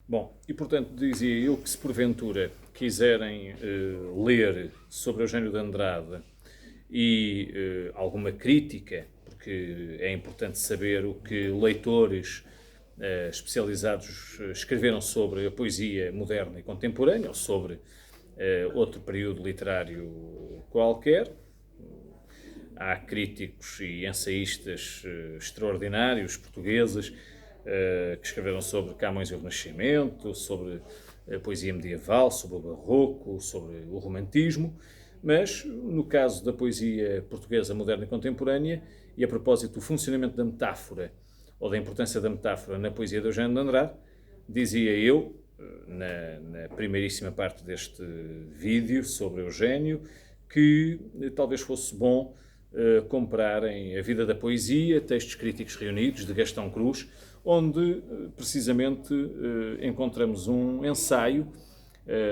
Bom, e portanto dizia eu que se porventura quiserem ler sobre Eugênio de Andrade e alguma crítica, porque é importante saber o que leitores especializados escreveram sobre a poesia moderna e contemporânea, ou sobre outro período literário qualquer. Há críticos e ensaístas extraordinários portugueses que escreveram sobre Camões e o Renascimento, sobre a poesia medieval, sobre o barroco, sobre o romantismo, mas no caso da poesia portuguesa moderna e contemporânea, e a propósito do funcionamento da metáfora, ou da importância da metáfora na poesia de Eugênio de Andrade, dizia eu, na primeiríssima parte deste vídeo sobre Eugênio, que talvez fosse bom compararem A Vida da Poesia, Textos Críticos Reunidos, de Gastão Cruz, onde precisamente encontramos um ensaio,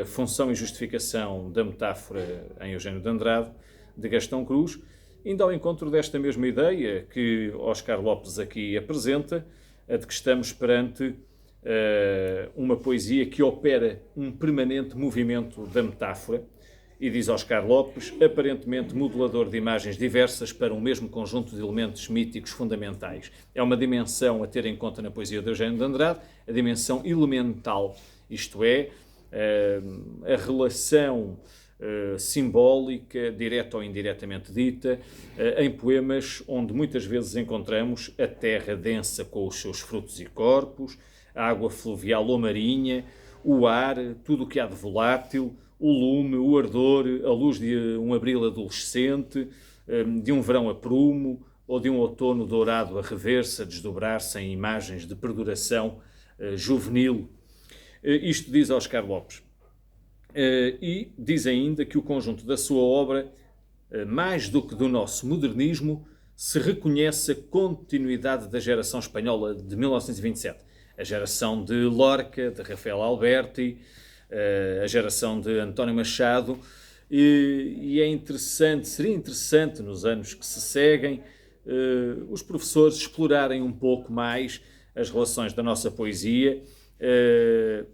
Função e Justificação da Metáfora em Eugênio de Andrade, de Gastão Cruz, indo ao encontro desta mesma ideia que Oscar Lopes aqui apresenta, a de que estamos perante uma poesia que opera um permanente movimento da metáfora, e diz Oscar Lopes, aparentemente modulador de imagens diversas para um mesmo conjunto de elementos míticos fundamentais. É uma dimensão a ter em conta na poesia de Eugênio de Andrade, a dimensão elemental, isto é, a relação simbólica, direta ou indiretamente dita, em poemas onde muitas vezes encontramos a terra densa com os seus frutos e corpos, a água fluvial ou marinha, o ar, tudo o que há de volátil, o lume, o ardor, a luz de um abril adolescente, de um verão a prumo ou de um outono dourado a rever-se, a desdobrar-se em imagens de perduração juvenil. Isto diz Oscar Lopes. E diz ainda que o conjunto da sua obra, mais do que do nosso modernismo, se reconhece a continuidade da geração espanhola de 1927. A geração de Lorca, de Rafael Alberti, a geração de António Machado, e é interessante, seria interessante nos anos que se seguem, os professores explorarem um pouco mais as relações da nossa poesia,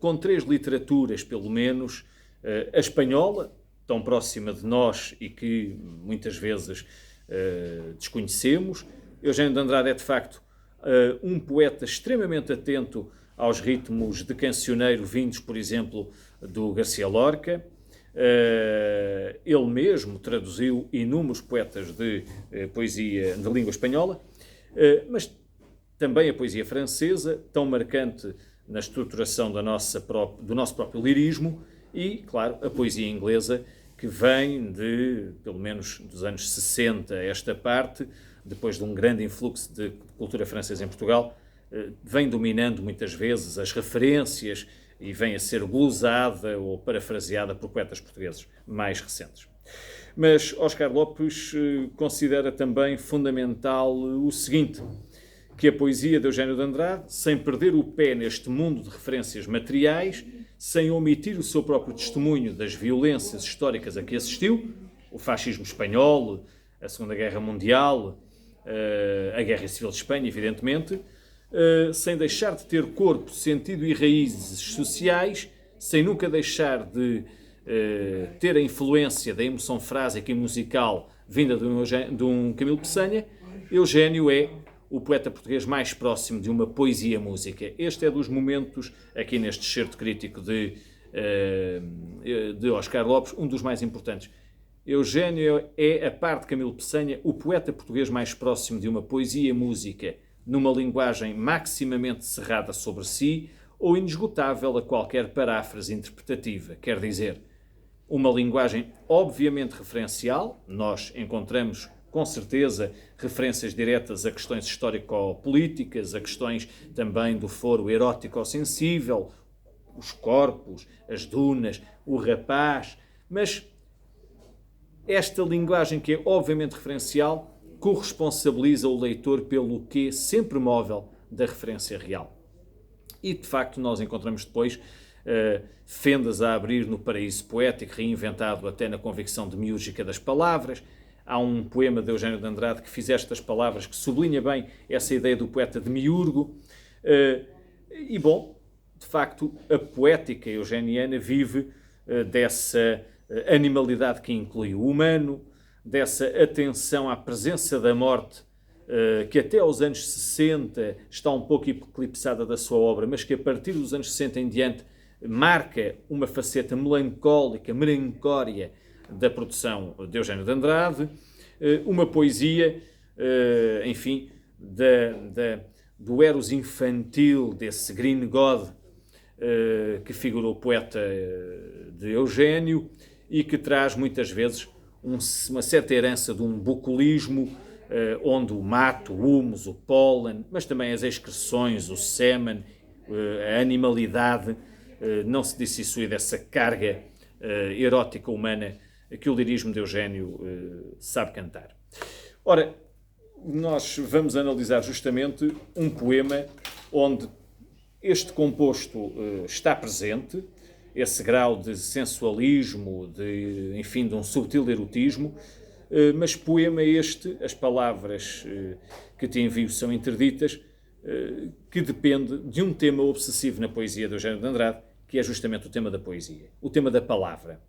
com três literaturas, pelo menos, a espanhola, tão próxima de nós e que muitas vezes desconhecemos. Eugênio de Andrade é, de facto, um poeta extremamente atento aos ritmos de cancioneiro vindos, por exemplo, do Garcia Lorca. Ele mesmo traduziu inúmeros poetas de poesia de língua espanhola, mas também a poesia francesa, tão marcante na estruturação do nosso próprio lirismo, e, claro, a poesia inglesa, que vem pelo menos, dos anos 60 a esta parte, depois de um grande influxo de cultura francesa em Portugal, vem dominando muitas vezes as referências e vem a ser glosada ou parafraseada por poetas portugueses mais recentes. Mas Oscar Lopes considera também fundamental o seguinte, que a poesia de Eugênio de Andrade, sem perder o pé neste mundo de referências materiais, sem omitir o seu próprio testemunho das violências históricas a que assistiu, o fascismo espanhol, a Segunda Guerra Mundial, a Guerra Civil de Espanha, evidentemente, sem deixar de ter corpo, sentido e raízes sociais, sem nunca deixar de ter a influência da emoção frásica e musical vinda de um Camilo Peçanha, Eugênio é o poeta português mais próximo de uma poesia-música. Este é dos momentos, aqui neste excerto crítico de Oscar Lopes, um dos mais importantes. Eugênio é, a par de Camilo Peçanha, o poeta português mais próximo de uma poesia-música, numa linguagem maximamente cerrada sobre si ou inesgotável a qualquer paráfrase interpretativa. Quer dizer, uma linguagem obviamente referencial, nós encontramos com certeza referências diretas a questões histórico-políticas, a questões também do foro erótico-sensível, os corpos, as dunas, o rapaz, mas esta linguagem que é obviamente referencial corresponsabiliza o leitor pelo quê sempre móvel da referência real. E, de facto, nós encontramos depois fendas a abrir no paraíso poético, reinventado até na convicção demiúrgica das palavras. Há um poema de Eugênio de Andrade que fiz estas palavras, que sublinha bem essa ideia do poeta demiurgo. E, bom, de facto, a poética eugeniana vive dessa animalidade que inclui o humano, dessa atenção à presença da morte, que até aos anos 60 está um pouco eclipsada da sua obra, mas que a partir dos anos 60 em diante marca uma faceta melancólica, melancória da produção de Eugênio de Andrade, uma poesia, enfim, do eros infantil, desse Green God, que figurou o poeta de Eugênio e que traz muitas vezes uma certa herança de um bucolismo, onde o mato, o humus, o pólen, mas também as excreções, o sêmen, a animalidade, não se dissessui dessa carga erótica humana que o lirismo de Eugênio sabe cantar. Ora, nós vamos analisar justamente um poema onde este composto está presente, esse grau de sensualismo, enfim, de um subtil erotismo, mas poema este, as palavras que te envio são interditas, que depende de um tema obsessivo na poesia de Eugênio de Andrade, que é justamente o tema da poesia, o tema da palavra.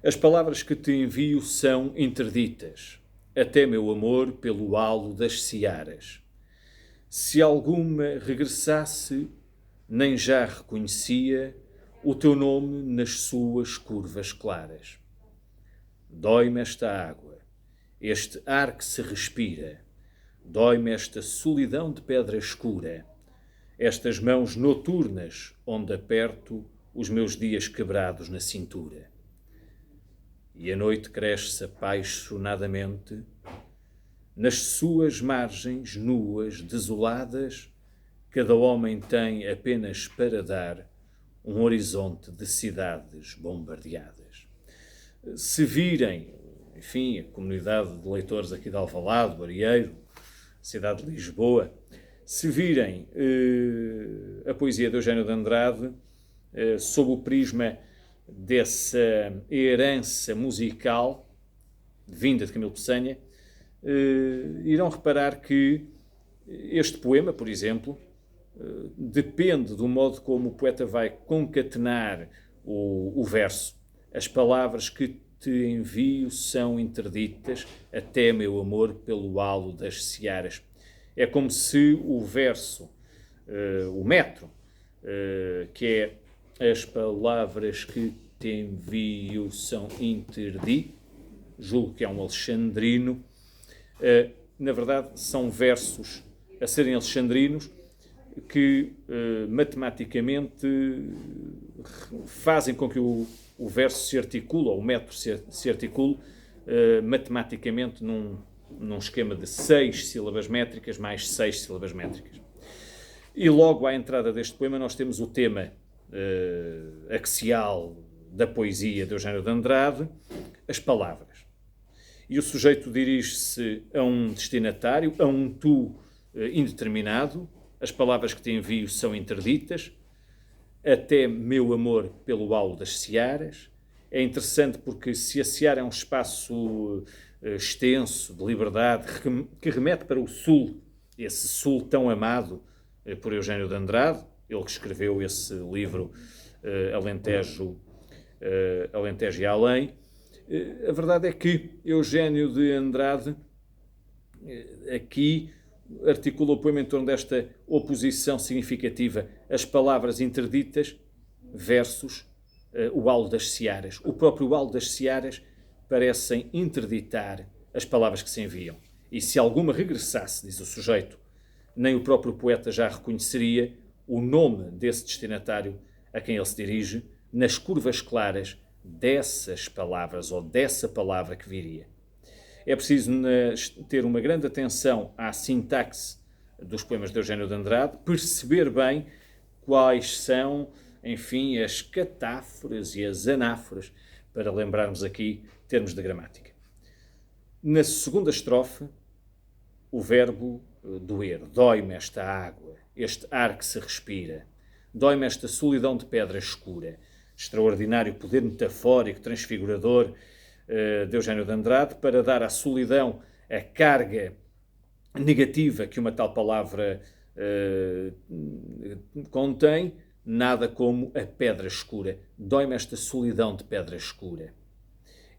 As palavras que te envio são interditas, até meu amor pelo halo das searas. Se alguma regressasse, nem já reconhecia o teu nome nas suas curvas claras. Dói-me esta água, este ar que se respira, dói-me esta solidão de pedra escura, estas mãos noturnas onde aperto os meus dias quebrados na cintura. E a noite cresce apaixonadamente, nas suas margens nuas, desoladas, cada homem tem apenas para dar um horizonte de cidades bombardeadas. Se virem, enfim, a comunidade de leitores aqui de Alvalade, do Arieiro, cidade de Lisboa, se virem a poesia de Eugênio de Andrade sob o prisma dessa herança musical vinda de Camilo Peçanha, irão reparar que este poema, por exemplo, depende do modo como o poeta vai concatenar o verso. As palavras que te envio são interditas, até meu amor pelo halo das searas. É como se o verso, o metro, que é as palavras que te envio são interditas, julgo que é um alexandrino, na verdade são versos a serem alexandrinos que matematicamente fazem com que o verso se articule, ou o metro se articule matematicamente num esquema de 6 sílabas métricas mais 6 sílabas métricas. E logo à entrada deste poema nós temos o tema axial da poesia de Eugênio de Andrade, as palavras. E o sujeito dirige-se a um destinatário, a um tu indeterminado. As palavras que te envio são interditas, até meu amor pelo halo das searas. É interessante porque se a seara é um espaço extenso, de liberdade, que remete para o sul, esse sul tão amado por Eugênio de Andrade, ele que escreveu esse livro Alentejo e Além. A verdade é que Eugênio de Andrade aqui articula o poema em torno desta oposição significativa, as palavras interditas versus o halo das searas. O próprio halo das searas parecem interditar as palavras que se enviam. E se alguma regressasse, diz o sujeito, nem o próprio poeta já reconheceria o nome desse destinatário a quem ele se dirige nas curvas claras dessas palavras ou dessa palavra que viria. É preciso ter uma grande atenção à sintaxe dos poemas de Eugênio de Andrade, perceber bem quais são, enfim, as catáforas e as anáforas, para lembrarmos aqui termos de gramática. Na segunda estrofe, o verbo doer. Dói-me esta água, este ar que se respira. Dói-me esta solidão de pedra escura. Extraordinário poder metafórico, transfigurador de Eugênio de Andrade para dar à solidão a carga negativa que uma tal palavra contém, nada como a pedra escura. Dói-me esta solidão de pedra escura.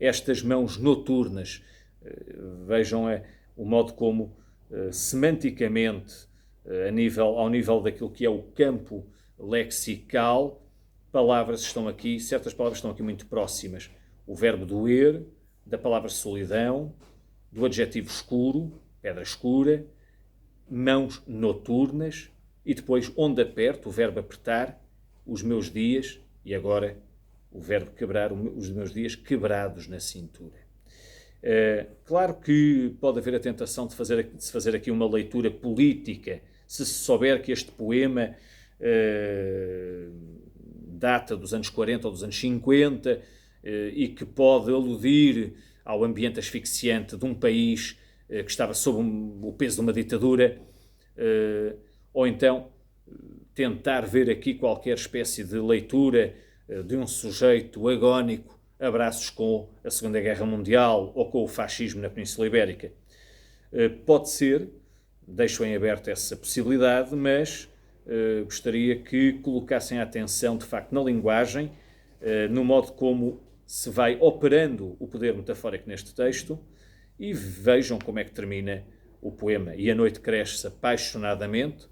Estas mãos noturnas, vejam o modo como, semanticamente, ao nível daquilo que é o campo lexical, certas palavras estão aqui muito próximas. O verbo doer, da palavra solidão, do adjetivo escuro, pedra escura, mãos noturnas, e depois onde aperto, o verbo apertar, os meus dias, e agora o verbo quebrar, os meus dias quebrados na cintura. Claro que pode haver a tentação de se fazer aqui uma leitura política, se souber que este poema data dos anos 40 ou dos anos 50 e que pode aludir ao ambiente asfixiante de um país que estava sob o peso de uma ditadura, ou então tentar ver aqui qualquer espécie de leitura de um sujeito agónico a braços com a Segunda Guerra Mundial ou com o fascismo na Península Ibérica. Pode ser, deixo em aberto essa possibilidade, mas gostaria que colocassem a atenção, de facto, na linguagem, no modo como se vai operando o poder metafórico neste texto, e vejam como é que termina o poema. E a noite cresce apaixonadamente,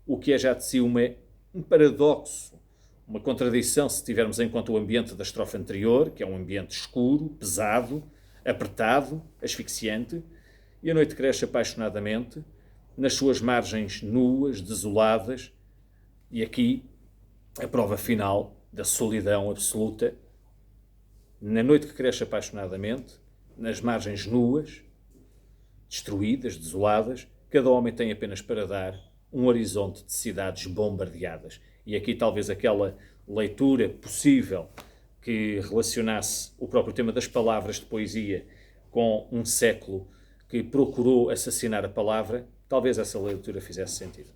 o que é já de si um paradoxo, uma contradição se tivermos em conta o ambiente da estrofe anterior, que é um ambiente escuro, pesado, apertado, asfixiante, e a noite cresce apaixonadamente, nas suas margens nuas, desoladas, e aqui a prova final da solidão absoluta. Na noite que cresce apaixonadamente, nas margens nuas, destruídas, desoladas, cada homem tem apenas para dar um horizonte de cidades bombardeadas. E aqui talvez aquela leitura possível que relacionasse o próprio tema das palavras de poesia com um século que procurou assassinar a palavra, talvez essa leitura fizesse sentido.